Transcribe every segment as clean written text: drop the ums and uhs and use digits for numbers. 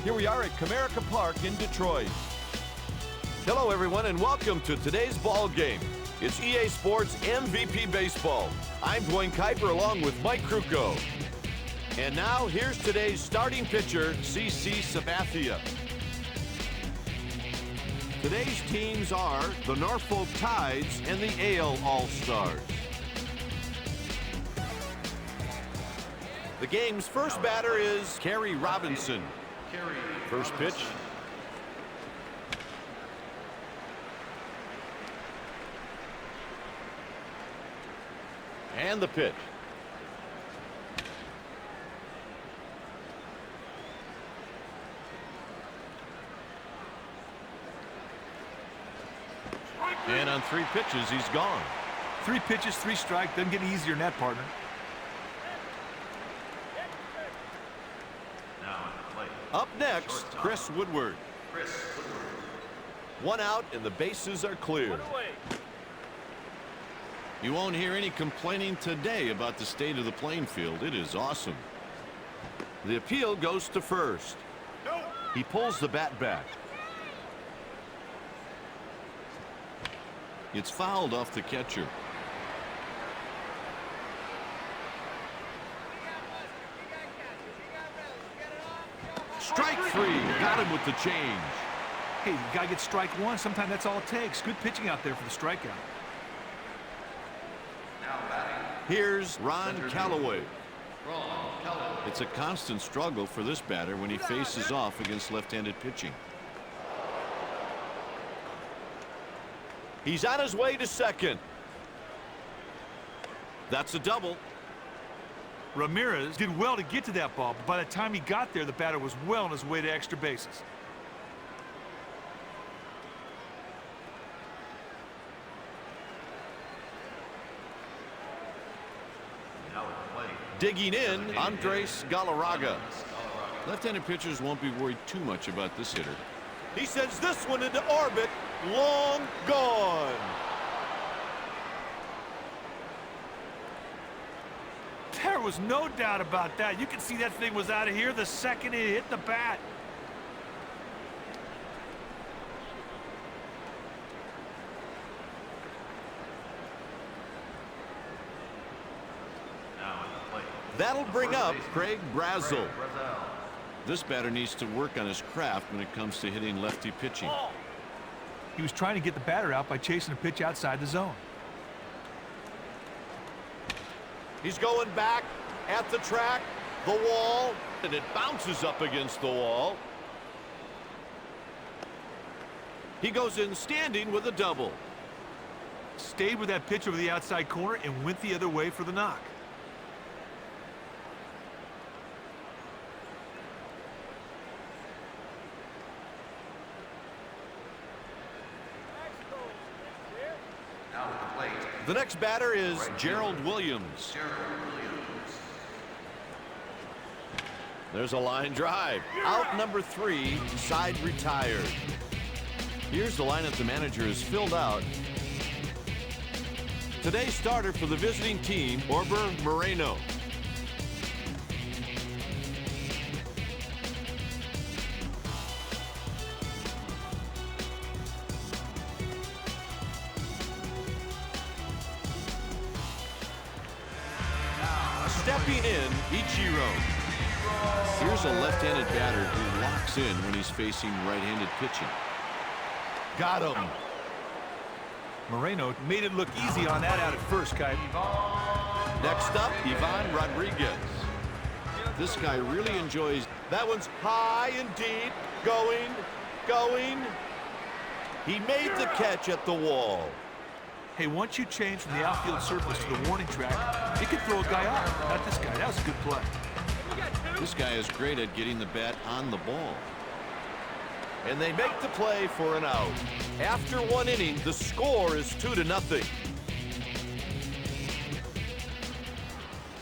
Here we are at Comerica Park in Detroit. Hello, everyone, and welcome to today's ball game. It's EA Sports MVP Baseball. I'm Dwayne Kuiper along with Mike Krukow. And now, here's today's starting pitcher, CC Sabathia. Today's teams are the Norfolk Tides and the AL All-Stars. The game's first batter is Kerry Robinson. First pitch. And the pitch. And on 3 pitches, he's gone. 3 pitches, 3 strikes. Doesn't get easier than that, partner. Up next, Chris Woodward. 1 out and the bases are clear. You won't hear any complaining today about the state of the playing field. It is awesome. The appeal goes to first. He pulls the bat back. It's fouled off the catcher. Strike 3. Got him with the change. Hey, you got to get strike 1. Sometimes that's all it takes. Good pitching out there for the strikeout. Here's Ron Callaway. It's a constant struggle for this batter when he faces off against left-handed pitching. He's on his way to second. That's a double. Ramirez did well to get to that ball, but by the time he got there, the batter was well on his way to extra bases. Digging in, Andres Galarraga. Left-handed pitchers won't be worried too much about this hitter. He sends this one into orbit. Long gone. There was no doubt about that. You can see that thing was out of here the second it hit the bat. That'll bring up Craig Brazel. This batter needs to work on his craft when it comes to hitting lefty pitching. He was trying to get the batter out by chasing a pitch outside the zone. He's going back at the track, the wall, and it bounces up against the wall. He goes in standing with a double. Stayed with that pitch over the outside corner and went the other way for the knock. The next batter is Gerald Williams. There's a line drive. Out number 3, side retired. Here's the lineup the manager has filled out. Today's starter for the visiting team, Orber Moreno. Stepping in, Ichiro. Here's a left-handed batter who locks in when he's facing right-handed pitching. Got him. Moreno made it look easy on that out at first, Kai. Next up, Ivan Rodriguez. This guy really enjoys. That one's high and deep. Going. He made the catch at the wall. Hey, once you change from the outfield surface to the warning track, it could throw a guy off. Not this guy. That was a good play. This guy is great at getting the bat on the ball. And they make the play for an out. After 1 inning, the score is 2-0.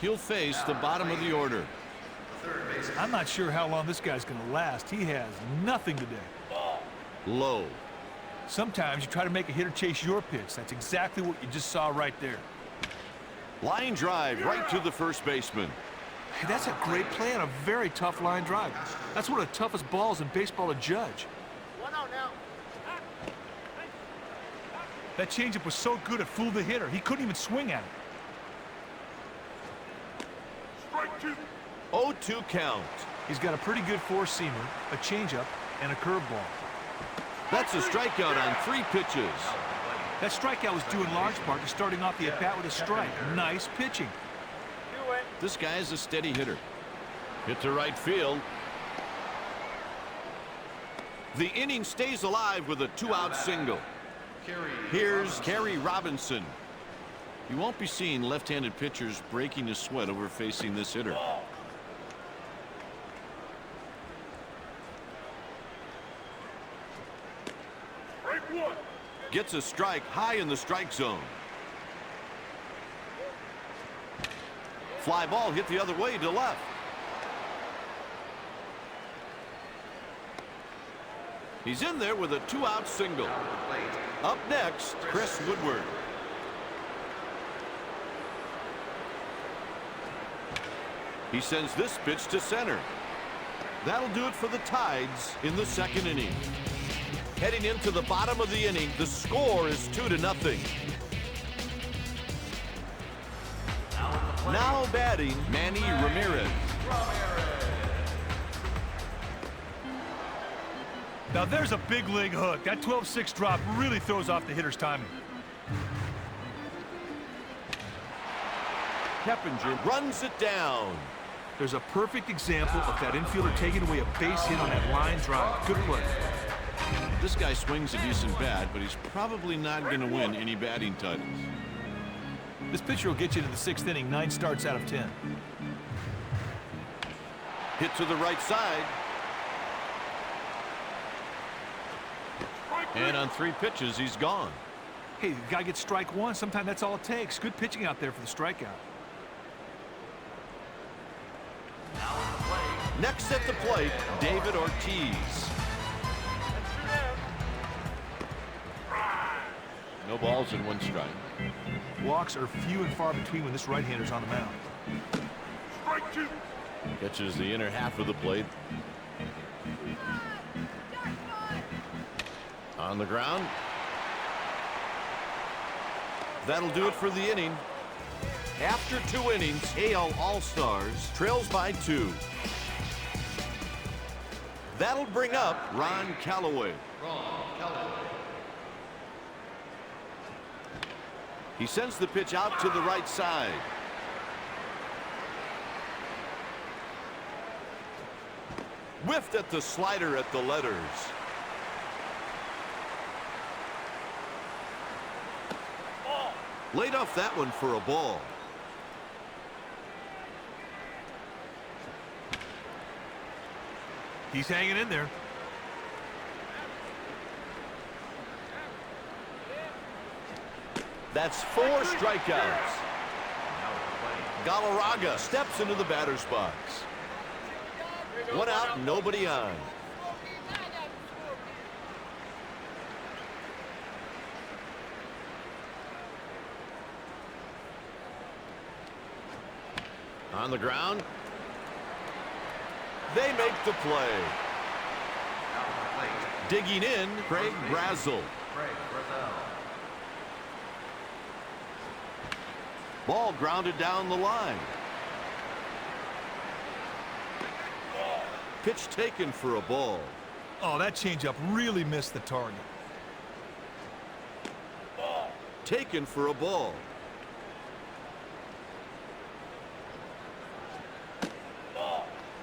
He'll face the bottom of the order. I'm not sure how long this guy's going to last. He has nothing today. Low. Sometimes you try to make a hitter chase your pitch. That's exactly what you just saw right there. Line drive right to the first baseman. Hey, that's a great play on a very tough line drive. That's one of the toughest balls in baseball to judge. That changeup was so good it fooled the hitter. He couldn't even swing at it. Strike two. 0-2 count. He's got a pretty good four-seamer, a changeup, and a curveball. That's a strikeout on 3 pitches. That strikeout was due in large part to starting off the at-bat with a strike. Nice pitching. This guy is a steady hitter. Hit to right field. The inning stays alive with a 2-out single. Here's Kerry Robinson. You won't be seeing left-handed pitchers breaking a sweat over facing this hitter. Gets a strike high in the strike zone. Fly ball hit the other way to left. He's in there with a 2-out single. Up next, Chris Woodward. He sends this pitch to center. That'll do it for the Tides in the 2nd inning. Heading into the bottom of the inning, the score is 2-0. Now batting, Manny Ramirez. Now there's a big league hook. That 12-6 drop really throws off the hitter's timing. Keppinger runs it down. There's a perfect example of that infielder taking away a base hit on that line drive. Good play. This guy swings a decent bat, but he's probably not going to win any batting titles. This pitcher will get you to the 6th inning, 9 starts out of 10. Hit to the right side. And on 3 pitches, he's gone. Hey, the guy gets strike 1. Sometimes that's all it takes. Good pitching out there for the strikeout. Next at the plate, David Ortiz. No balls and 1 strike. Walks are few and far between when this right-hander's on the mound. Strike 2. Catches the inner half of the plate. On the ground. That'll do it for the inning. After 2 innings, AL All-Stars trails by 2. That'll bring up Ron Callaway. He sends the pitch out to the right side. Whiffed at the slider at the letters. Laid off that one for a ball. He's hanging in there. That's 4 strikeouts. Galarraga steps into the batter's box. 1 out, nobody on. On the ground. They make the play. Digging in, Craig Brazel. Ball grounded down the line. Pitch taken for a ball. Oh, that changeup really missed the target. Taken for a ball.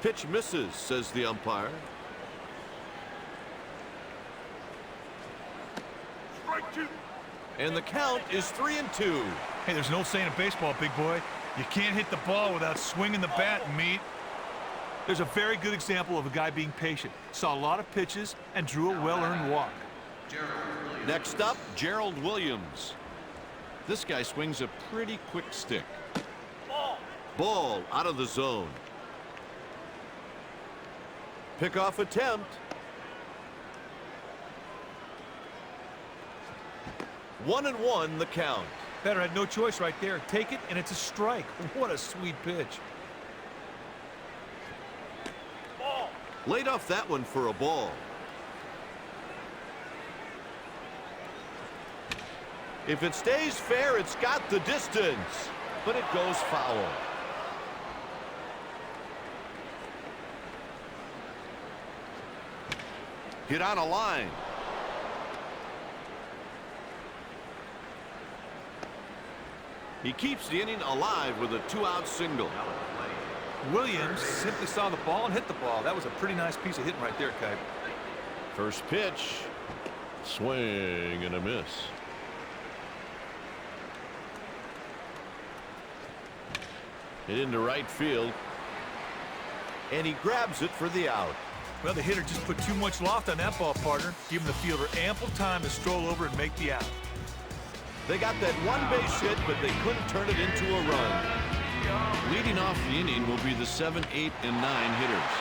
Pitch misses, says the umpire. Strike 2. And the count is 3-2. Hey, there's no saying in baseball, big boy. You can't hit the ball without swinging the bat, meat. There's a very good example of a guy being patient. Saw a lot of pitches and drew a well-earned walk. Next up, Gerald Williams. This guy swings a pretty quick stick. Ball out of the zone. Pickoff attempt. 1-1 the count. Batter had no choice right there. Take it, and it's a strike. What a sweet pitch. Laid off that one for a ball. If it stays fair, it's got the distance, but it goes foul. Hit on a line. He keeps the inning alive with a 2-out single. Williams simply saw the ball and hit the ball. That was a pretty nice piece of hitting right there, Kite. First pitch. Swing and a miss. Hit into right field. And he grabs it for the out. Well, the hitter just put too much loft on that ball, partner, giving the fielder ample time to stroll over and make the out. They got that one base hit, but they couldn't turn it into a run. Leading off the inning will be the 7, 8, and 9 hitters.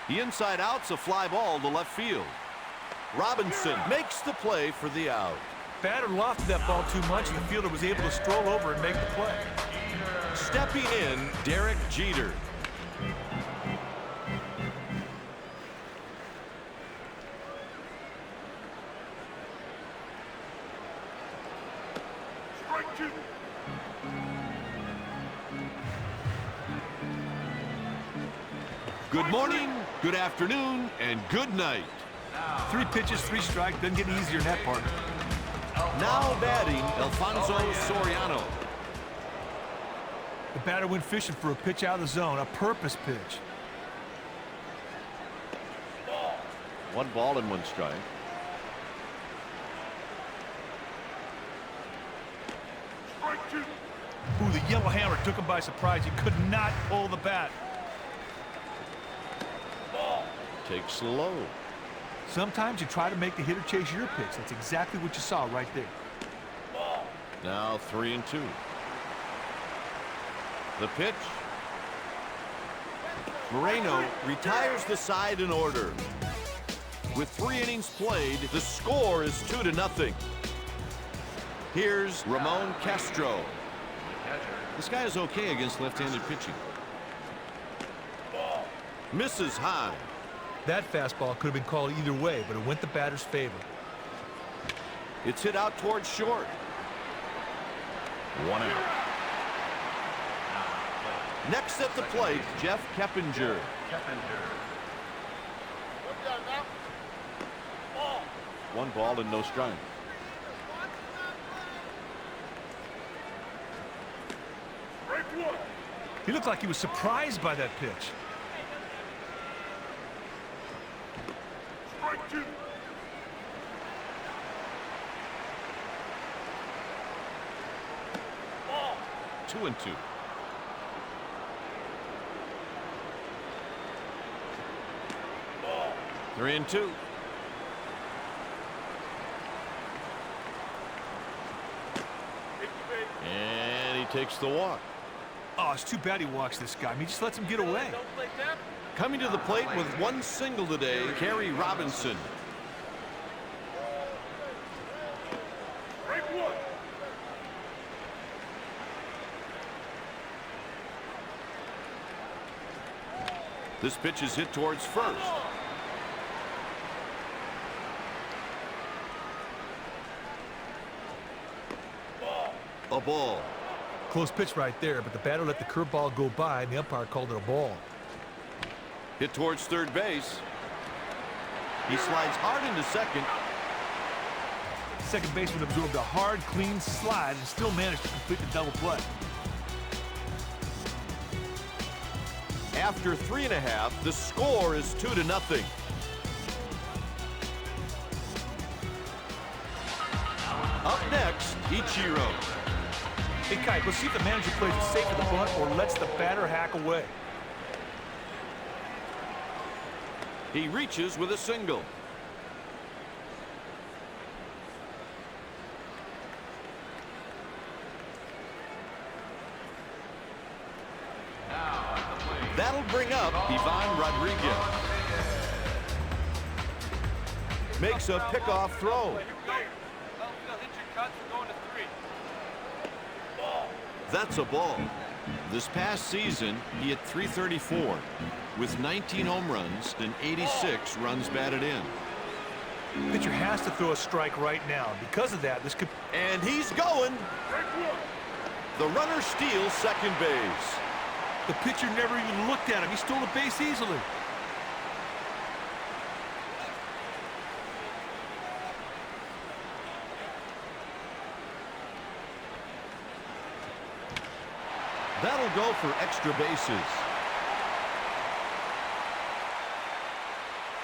The inside out's a fly ball to left field. Robinson makes the play for the out. Batter lofted that ball too much, and the fielder was able to stroll over and make the play. Stepping in, Derek Jeter. Good morning, good afternoon, and good night. 3 pitches, 3 strikes. Doesn't get any easier than that, partner. Now batting, Alfonso Soriano. The batter went fishing for a pitch out of the zone, a purpose pitch. 1 ball and 1 strike. Ooh, the yellow hammer took him by surprise. He could not pull the bat. Takes low. Sometimes you try to make the hitter chase your pitch. That's exactly what you saw right there. Now 3-2. The pitch. Moreno retires the side in order. With 3 innings played, the score is 2-0. Here's Ramon Castro. This guy is okay against left-handed pitching. Misses high. That fastball could have been called either way, but it went the batter's favor. It's hit out towards short. 1 out. Next at the plate, Jeff Keppinger. 1 ball and no strike. He looked like he was surprised by that pitch. Strike 2. 2-2. Ball. 3-2. And he takes the walk. Oh, it's too bad he walks this guy. I mean, he just lets him get away. Coming to the plate with 1 single today, Kerry Robinson. Strike 1. This pitch is hit towards first. A ball. Close pitch right there, but the batter let the curveball go by, and the umpire called it a ball. Hit towards third base. He slides hard into second. Second baseman absorbed a hard, clean slide and still managed to complete the double play. After 3.5, the score is 2-0. Up next, Ichiro. Hey, Kite, let's see if the manager plays it safe at the bunt or lets the batter hack away. He reaches with a single. That'll bring up Ivan Rodriguez. Makes a pickoff throw. That's a ball. This past season, he hit .334 with 19 home runs and 86 runs batted in. Pitcher has to throw a strike right now. Because of that, this could... And he's going. The runner steals second base. The pitcher never even looked at him. He stole the base easily. That'll go for extra bases.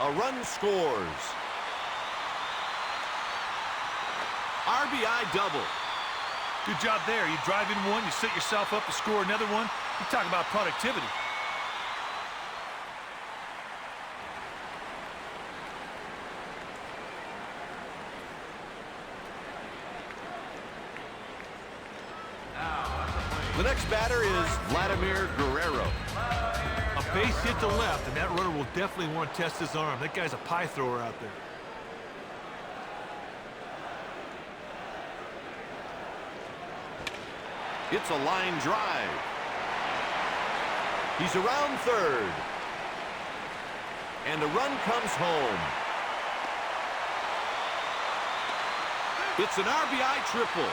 A run scores. RBI double. Good job there. You drive in one, you set yourself up to score another one. You talk about productivity. The next batter is Vladimir Guerrero. A base hit to left, and that runner will definitely want to test his arm. That guy's a pie thrower out there. It's a line drive. He's around third. And a run comes home. It's an RBI triple.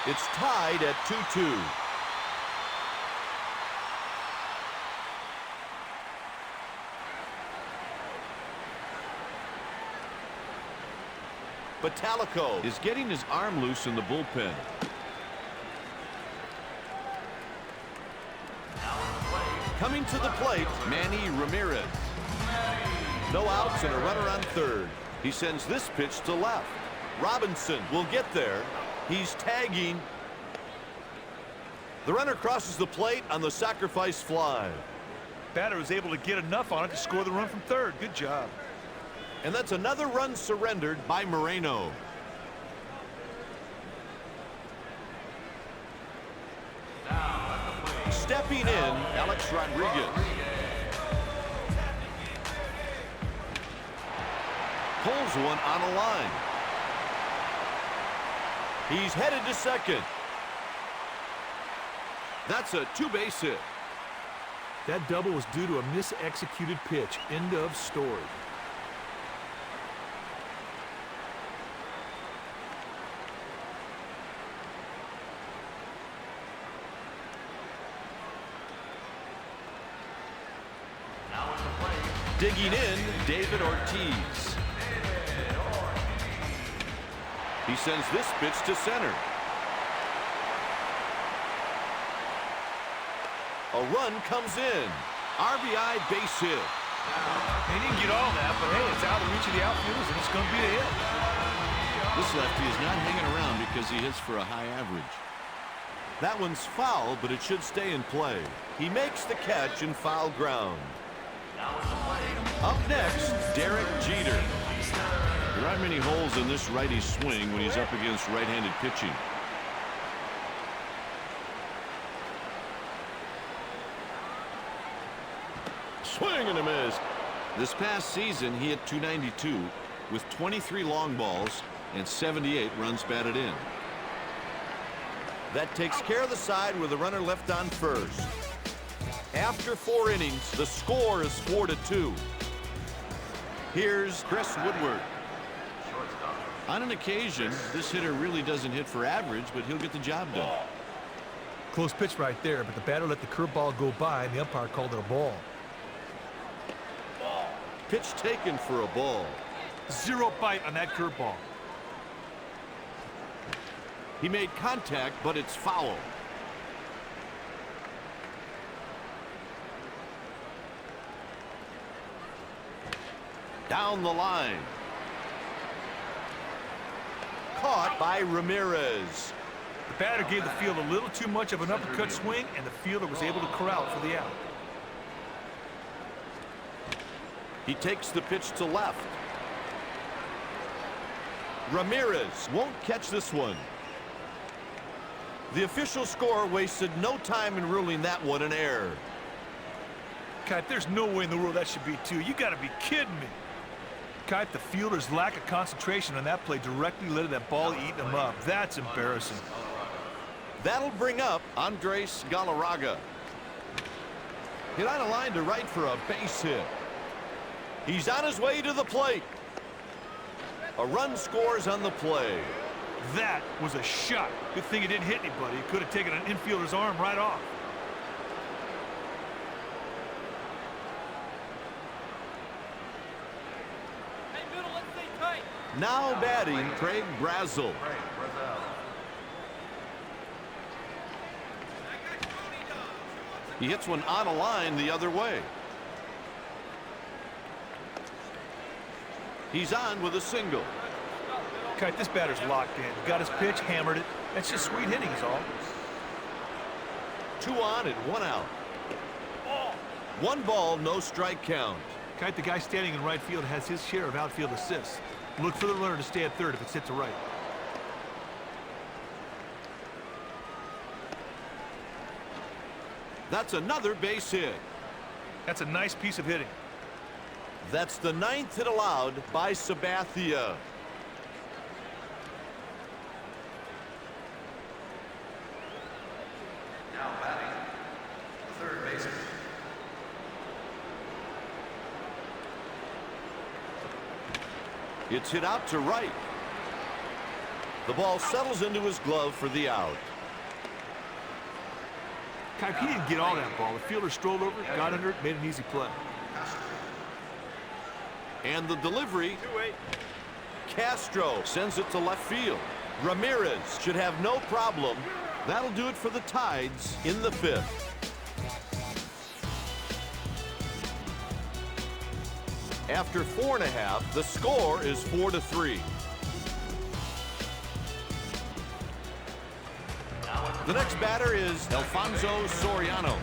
It's tied at 2-2. Batalico is getting his arm loose in the bullpen. Coming to the plate, Manny Ramirez. No outs and a runner on third. He sends this pitch to left. Robinson will get there. He's tagging. The runner crosses the plate on the sacrifice fly. Batter was able to get enough on it to score the run from third. Good job. And that's another run surrendered by Moreno. Stepping in, Alex Rodriguez. Pulls one on a line. He's headed to second. That's a two-base hit. That double was due to a mis-executed pitch. End of story. Digging in, David Ortiz. He sends this pitch to center. A run comes in. RBI base hit. They didn't get all that, but hey, it's out of the reach of the outfielders, and it's going to be a hit. This lefty is not hanging around because he hits for a high average. That one's foul, but it should stay in play. He makes the catch in foul ground. Up next, Derek Jeter. There aren't many holes in this righty swing when he's up against right-handed pitching. Swing and a miss. This past season, he hit .292 with 23 long balls and 78 runs batted in. That takes care of the side with the runner left on first. After 4 innings, the score is 4-2. Here's Chris Woodward. On an occasion, this hitter really doesn't hit for average, but he'll get the job done. Close pitch right there, but the batter let the curveball go by, and the umpire called it a ball. Pitch taken for a ball. Zero bite on that curveball. He made contact, but it's foul. Down the line. Caught by Ramirez. The batter gave the field a little too much of an uppercut swing, and the fielder was able to corral for the out. He takes the pitch to left. Ramirez won't catch this one. The official score wasted no time in ruling that one an error. Kite, there's no way in the world that should be 2. You got to be kidding me. Kite, the fielder's lack of concentration on that play directly led to that ball eating him up. That's embarrassing. That'll bring up Andres Galarraga. Hit on a line to right for a base hit. He's on his way to the plate. A run scores on the play. That was a shot. Good thing it didn't hit anybody. It could have taken an infielder's arm right off. Hey, middle, let's stay tight. Now batting, Craig Brazel. He hits one on a line the other way. He's on with a single. Kite, this batter's locked in. Got his pitch, hammered it. That's just sweet hitting is all. 2 on and 1 out. 1 ball, no strike count. Kite, the guy standing in right field has his share of outfield assists. Look for the runner to stay at third if it's hit to right. That's another base hit. That's a nice piece of hitting. That's the 9th hit allowed by Sabathia. Now batting, the third baseman. It's hit out to right. The ball settles into his glove for the out. Kite, he didn't get all that ball. The fielder strolled over, got under it, made an easy play. And the delivery, Castro sends it to left field. Ramirez should have no problem. That'll do it for the Tides in the 5th. After 4.5, the score is 4-3. The next batter is Alfonso Soriano.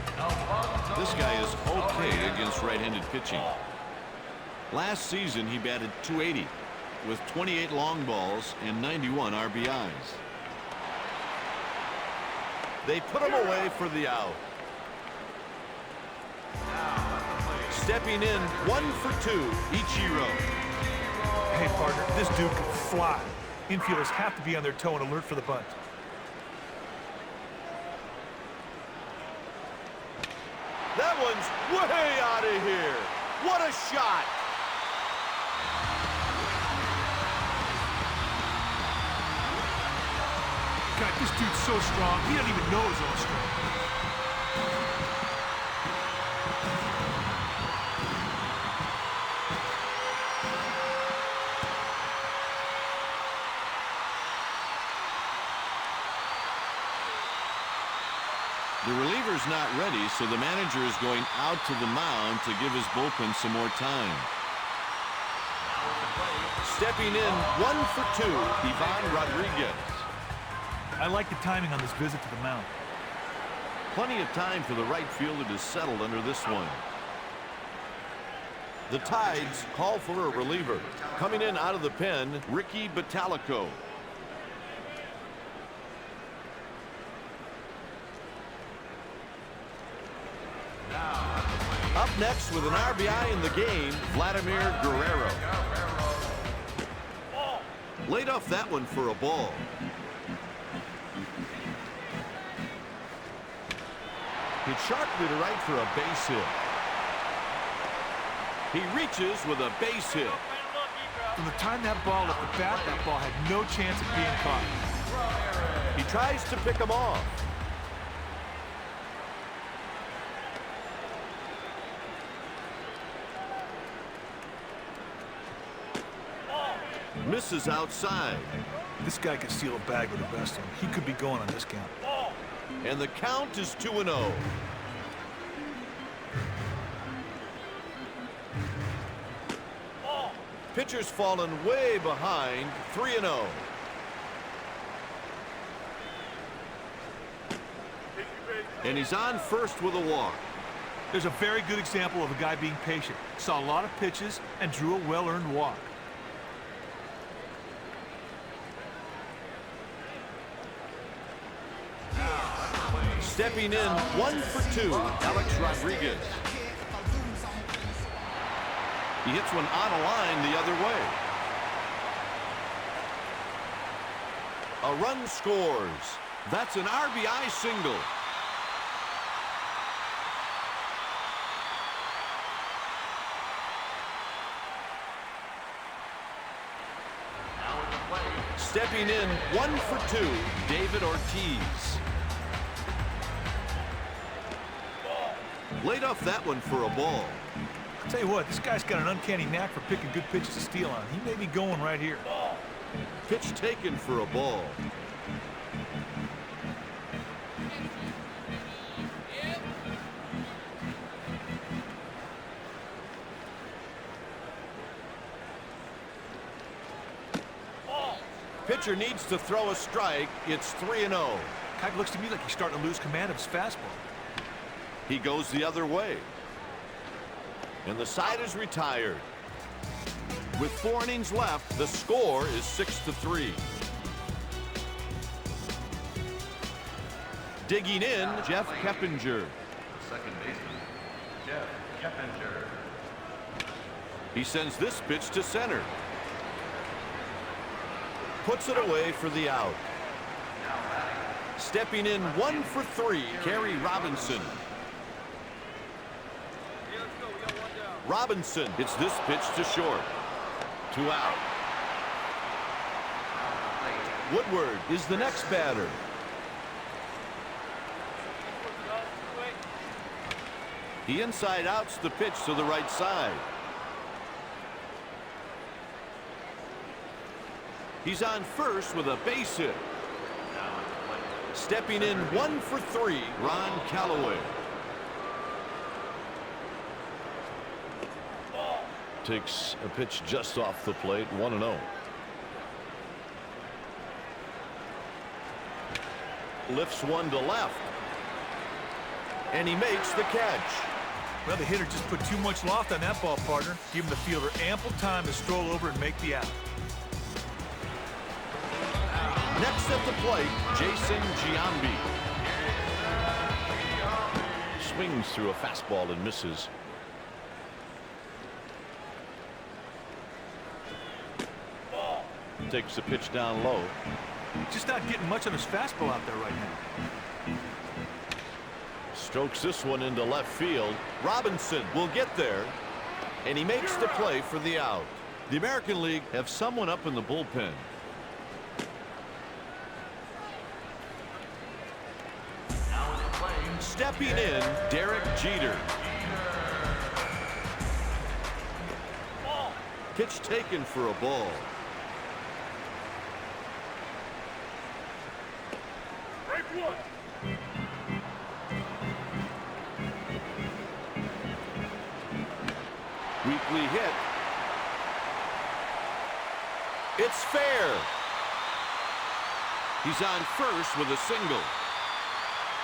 This guy is okay against right-handed pitching. Last season, he batted .280 with 28 long balls and 91 RBIs. They put him away for the out. Stepping in, 1 for 2, Ichiro. Hey, partner, this dude can fly. Infielders have to be on their toe and alert for the bunt. That one's way out of here. What a shot. God, this dude's so strong, he doesn't even know his own strength. The reliever's not ready, so the manager is going out to the mound to give his bullpen some more time. Stepping in, 1 for 2, Ivan Rodriguez. I like the timing on this visit to the mound. Plenty of time for the right fielder to settle under this one. The Tides call for a reliever. Coming in out of the pen, Ricky Batalico. Up next with an RBI in the game, Vladimir Guerrero. Laid off that one for a ball. Hit sharply to right for a base hit. He reaches with a base hit. From the time that ball left the bat, that ball had no chance of being caught. He tries to pick him off. Misses outside. This guy could steal a bag with the best of them. He could be going on this count. And the count is 2-0. Pitcher's fallen way behind, 3-0. And he's on first with a walk. There's a very good example of a guy being patient. Saw a lot of pitches and drew a well-earned walk. Stepping in, 1 for 2, Alex Rodriguez. He hits one on a line the other way. A run scores. That's an RBI single. Stepping in, 1 for 2, David Ortiz. Laid off that one for a ball. I'll tell you what, this guy's got an uncanny knack for picking good pitches to steal on. He may be going right here. Pitch taken for a ball. Pitcher needs to throw a strike. It's 3-0. Kind of looks to me like he's starting to lose command of his fastball. He goes the other way. And the side is retired. With 4 innings left, the score is 6-3. Digging in, Jeff Keppinger. Second baseman, Jeff Keppinger. He sends this pitch to center. Puts it away for the out. Stepping in, 1 for 3, Kerry Robinson. Hey, let's go. We got one down. Robinson hits this pitch to short. 2 out. Woodward is the next batter. He inside outs the pitch to the right side. He's on first with a base hit. Stepping in, 1 for 3, Ron Callaway. Takes a pitch just off the plate, 1-0. Lifts one to left. And he makes the catch. Well, the hitter just put too much loft on that ball, partner. Giving the fielder ample time to stroll over and make the out. Next at the plate, Jason Giambi. Swings through a fastball and misses. Takes the pitch down low. Just not getting much on his fastball out there right now. Strokes this one into left field. Robinson will get there. And he makes the play for the out. The American League have someone up in the bullpen. Stepping in, Derek Jeter. Pitch taken for a ball. Weekly hit. It's fair. He's on first with a single.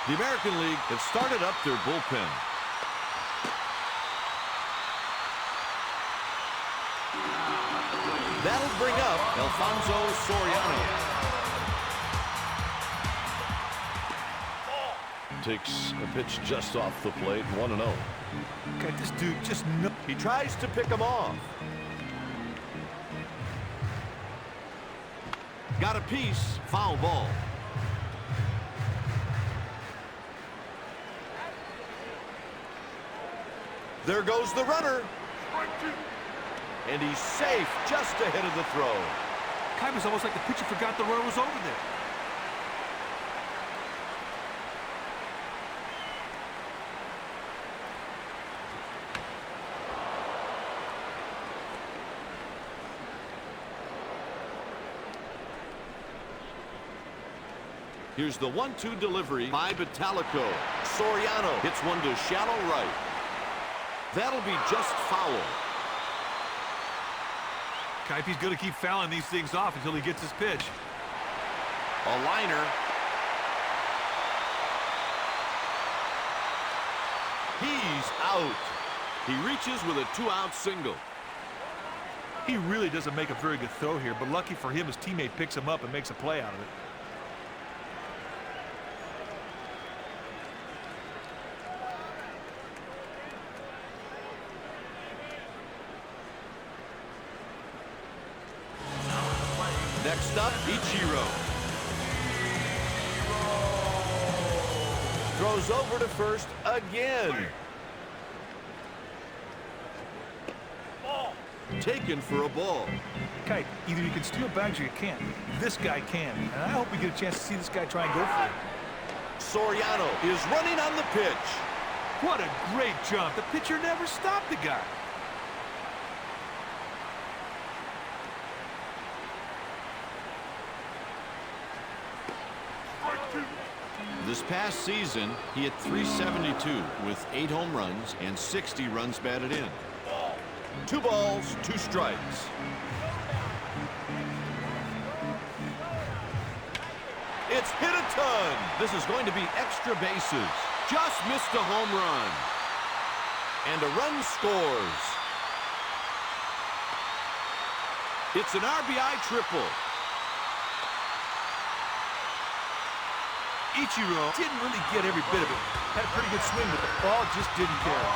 The American League has started up their bullpen. That'll bring up Alfonso Soriano. Takes a pitch just off the plate, 1-0. God, this dude just He tries to pick him off. Got a piece, foul ball. There goes the runner. And he's safe just ahead of the throw. Kind of almost like the pitcher forgot the runner was over there. Here's the 1-2 delivery by Vitalico. Soriano hits one to shallow right. That'll be just foul. Keipe's going to keep fouling these things off until he gets his pitch. A liner. He's out. He reaches with a 2-out single. He really doesn't make a very good throw here, but lucky for him, his teammate picks him up and makes a play out of it. Next up, Ichiro. throws over to first again. Taken for a ball. Kite, either you can steal bags or you can't. This guy can, and I hope we get a chance to see this guy try and go for it. Soriano is running on the pitch. What a great jump. The pitcher never stopped the guy. This past season, he hit .372 with 8 home runs and 60 runs batted in. 2 balls, 2 strikes. It's hit a ton. This is going to be extra bases. Just missed a home run. And a run scores. It's an RBI triple. Ichiro didn't really get every bit of it. Had a pretty good swing, but the ball just didn't carry.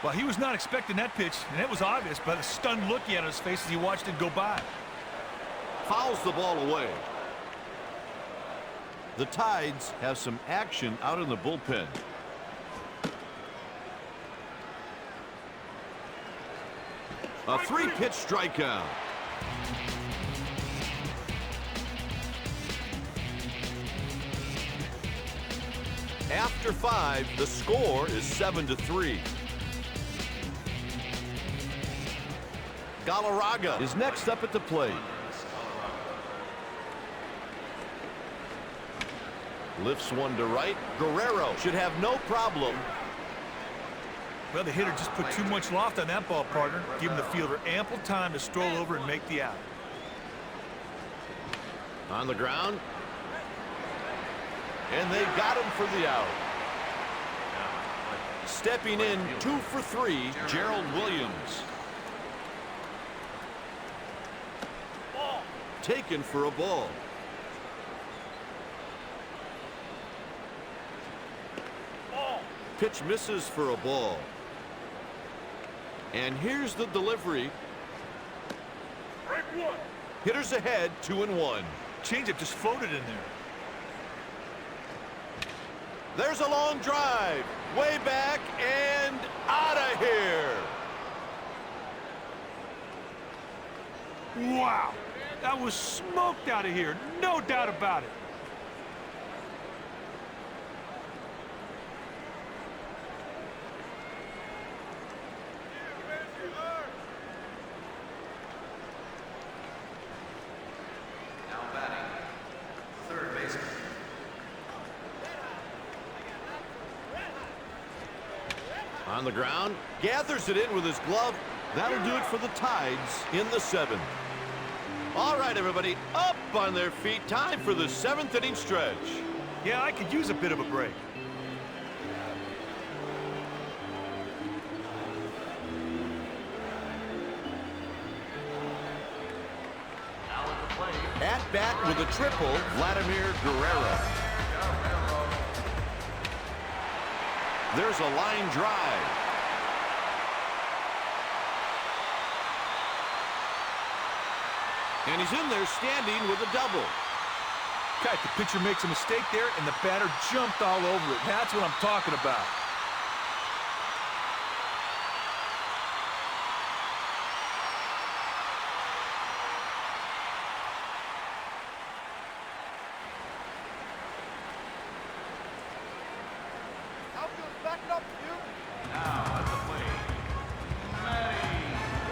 Well, he was not expecting that pitch, and it was obvious by the stunned look he had on his face as he watched it go by. Fouls the ball away. The Tides have some action out in the bullpen. A 3-pitch strikeout. After 5, the score is 7-3. Galarraga is next up at the plate. Lifts one to right. Guerrero should have no problem. Well, the hitter just put too much loft on that ball, partner, giving the fielder ample time to stroll over and make the out. On the ground. And they got him for the out. Stepping in 2 for 3, Gerald Williams. Taken for a ball. Pitch misses for a ball. And here's the delivery. Hitters ahead, 2-1. Changeup just floated in there. There's a long drive. Way back and out of here. Wow. That was smoked out of here. No doubt about it. Now batting, third baseman. On the ground, gathers it in with his glove. That'll do it for the Tides in the 7th. All right, everybody, up on their feet. Time for the 7th inning stretch. Yeah, I could use a bit of a break. Now at the plate. At bat with a triple, Vladimir Guerrero. There's a line drive. And he's in there standing with a double. Kite, the pitcher makes a mistake there, and the batter jumped all over it. That's what I'm talking about.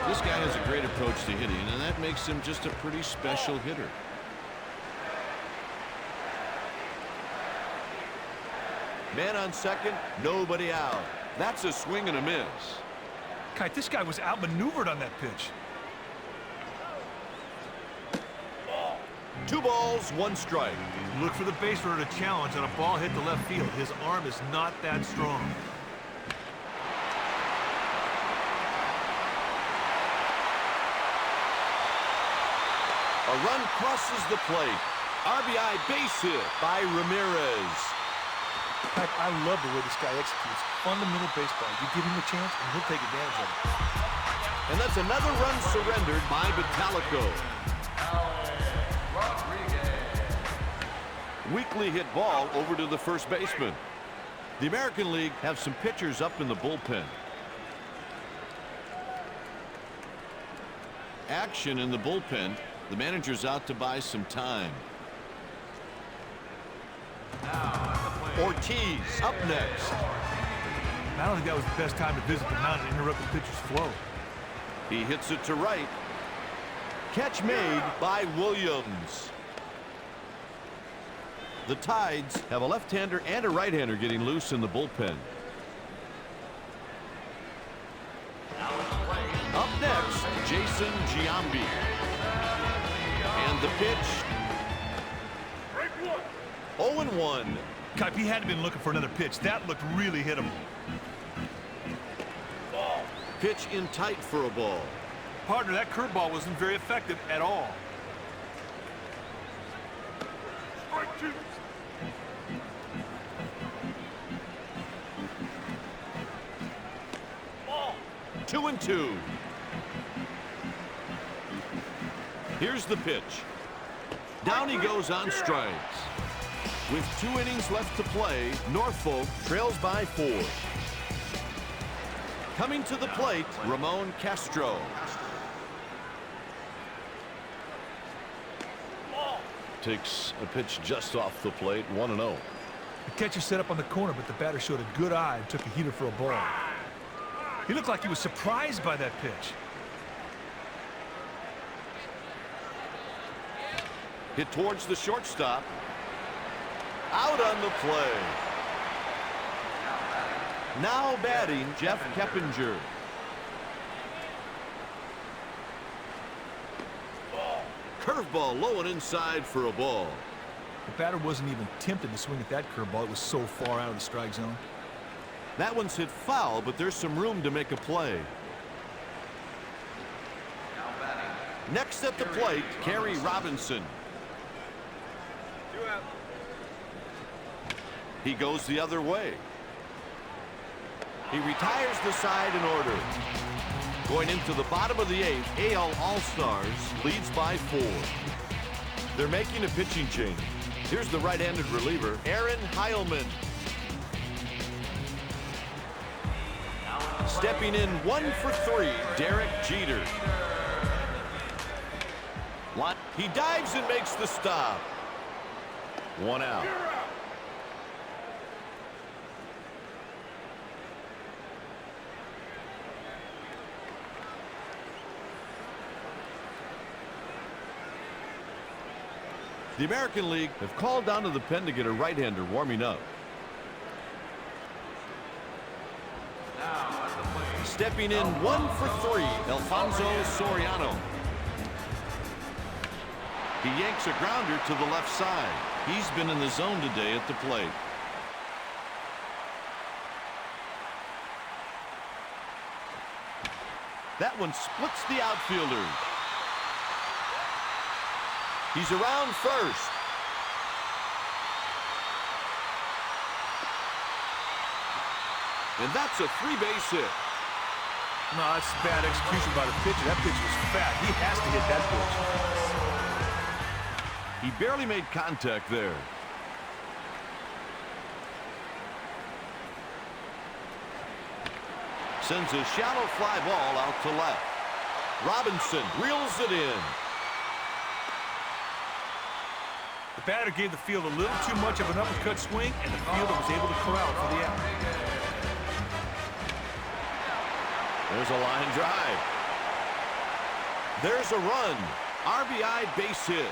This guy has a great approach to hitting, and that makes him just a pretty special hitter. Man on second, nobody out. That's a swing and a miss. Kite, this guy was outmaneuvered on that pitch. 2 balls, 1 strike. Look for the base runner to challenge on a ball hit to left field. His arm is not that strong. A run crosses the plate. RBI base hit by Ramirez. Kite, I love the way this guy executes. Fundamental baseball. You give him a chance, and he'll take advantage of it. And that's another run surrendered by Vitalico. weakly hit ball over to the first baseman. The American League have some pitchers up in the bullpen. Action in the bullpen. The manager's out to buy some time. Ortiz up next. I don't think that was the best time to visit the mound and interrupt the pitcher's flow. He hits it to right. Catch made by Williams. The Tides have a left-hander and a right-hander getting loose in the bullpen. Up next, Jason Giambi. And the pitch. 0-1. Kipe, he hadn't been looking for another pitch. That looked really hittable. Pitch in tight for a ball. Partner, that curveball wasn't very effective at all. 2-2. Here's the pitch. Down he goes on strikes. With 2 innings left to play, Norfolk trails by 4. Coming to the plate, Ramon Castro. Takes a pitch just off the plate, 1-0. The catcher set up on the corner, but the batter showed a good eye and took a heater for a ball. He looked like he was surprised by that pitch. Hit towards the shortstop. Out on the play. Now batting, Jeff Keppinger. Curveball low and inside for a ball. The batter wasn't even tempted to swing at that curveball. It was so far out of the strike zone. That one's hit foul, but there's some room to make a play. Next at the plate, Kerry Robinson. He goes the other way. He retires the side in order. Going into the bottom of the 8th, AL All-Stars leads by 4. They're making a pitching change. Here's the right-handed reliever, Aaron Heilman. Stepping in 1 for 3, Derek Jeter. He dives and makes the stop. 1 out. The American League have called down to the pen to get a right-hander warming up. Stepping in 1 for 3, Alfonso Soriano. He yanks a grounder to the left side. He's been in the zone today at the plate. That one splits the outfielders. He's around first. And that's a 3-base hit. No, that's bad execution by the pitcher. That pitch was fat. He has to hit that pitch. He barely made contact there. Sends a shallow fly ball out to left. Robinson reels it in. The batter gave the field a little too much of an uppercut swing, and the fielder was able to corral it for the out. There's a line drive. There's a run. RBI base hit.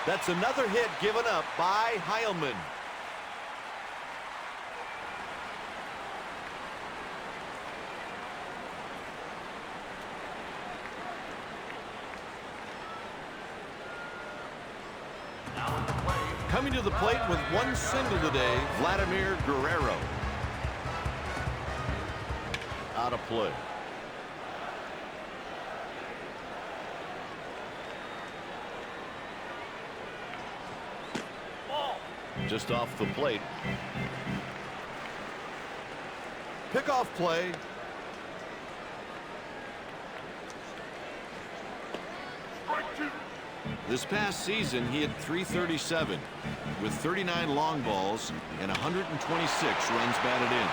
That's another hit given up by Heilman. Coming to the plate with 1 single today, Vladimir Guerrero. Out of play. Just off the plate. Pickoff play. This past season, he had 337 with 39 long balls and 126 runs batted in.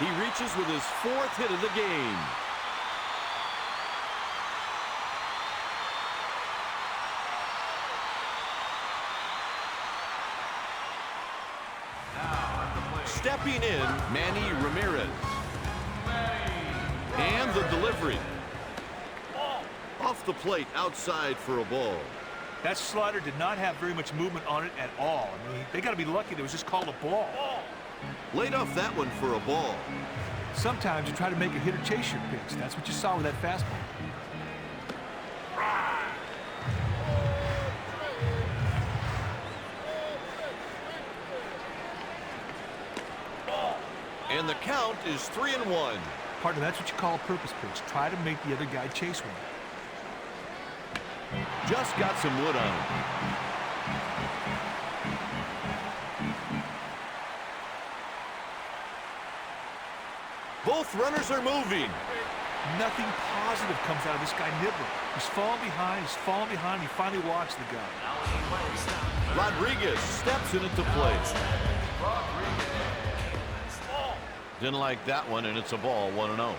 He reaches with his 4th hit of the game. Stepping in, Manny Ramirez. And the delivery. Off the plate, outside for a ball. That slider did not have very much movement on it at all. I mean, they got to be lucky that it was just called a ball. Laid off that one for a ball. Sometimes you try to make a hitter chase your pitch. That's what you saw with that fastball. And the count is 3-1. Partner, that's what you call a purpose pitch. Try to make the other guy chase one. Just got some wood on him. Both runners are moving. Nothing positive comes out of this guy nibbling. He's falling behind, and he finally walks the guy. Rodriguez steps in at the plate. Didn't like that one, and it's a ball, 1-0.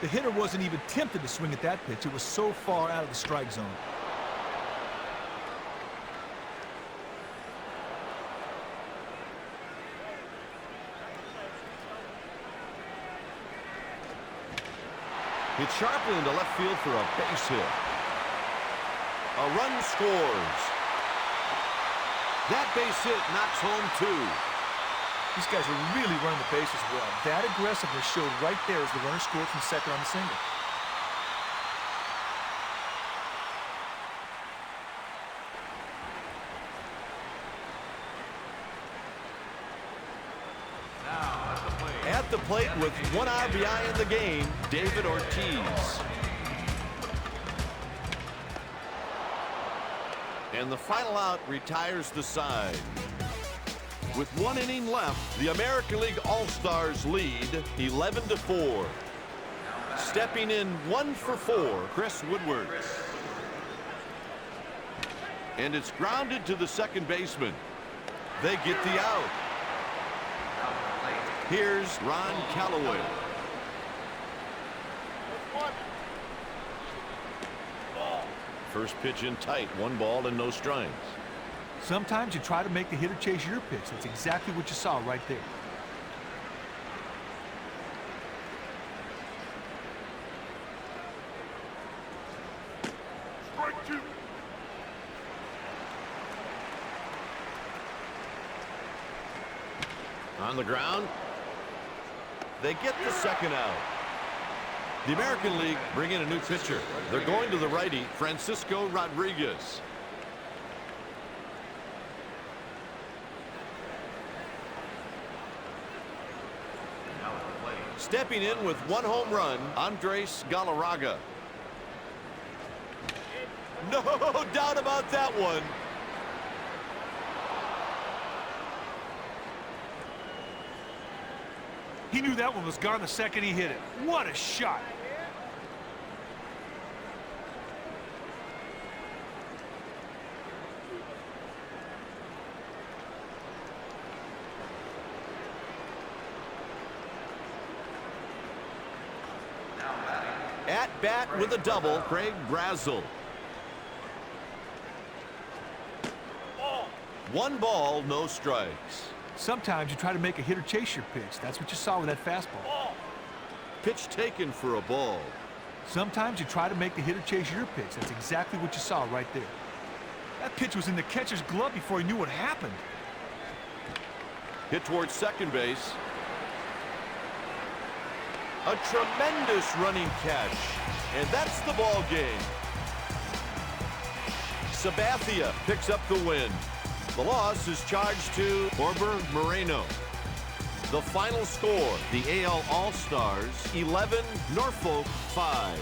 The hitter wasn't even tempted to swing at that pitch. It was so far out of the strike zone. Hit sharply into left field for a base hit. A run scores. That base hit knocks home 2. These guys are really running the bases well. That aggressiveness showed right there as the runner scored from second on the single. At the plate with 1 RBI in the game, David Ortiz. And the final out retires the side. With 1 inning left, the American League All-Stars lead 11-4. Stepping in 1 for 4, Chris Woodward. And it's grounded to the second baseman. They get the out. Here's Ron Callaway. First pitch in tight, 1 ball and no strikes. Sometimes you try to make the hitter chase your pitch. That's exactly what you saw right there. Strike 2. On the ground. They get the second out. The American League bring in a new pitcher. They're going to the righty, Francisco Rodriguez. Stepping in with 1 home run, Andres Galarraga. No doubt about that one. He knew that one was gone the second he hit it. What a shot. At bat with a double, Craig Brazel. 1 ball, no strikes. Sometimes you try to make a hitter chase your pitch. That's what you saw with that fastball. Pitch taken for a ball. Sometimes you try to make the hitter chase your pitch. That's exactly what you saw right there. That pitch was in the catcher's glove before he knew what happened. Hit towards second base. A tremendous running catch. And that's the ball game. Sabathia picks up the win. The loss is charged to Orber Moreno. The final score, the AL All-Stars 11, Norfolk 5.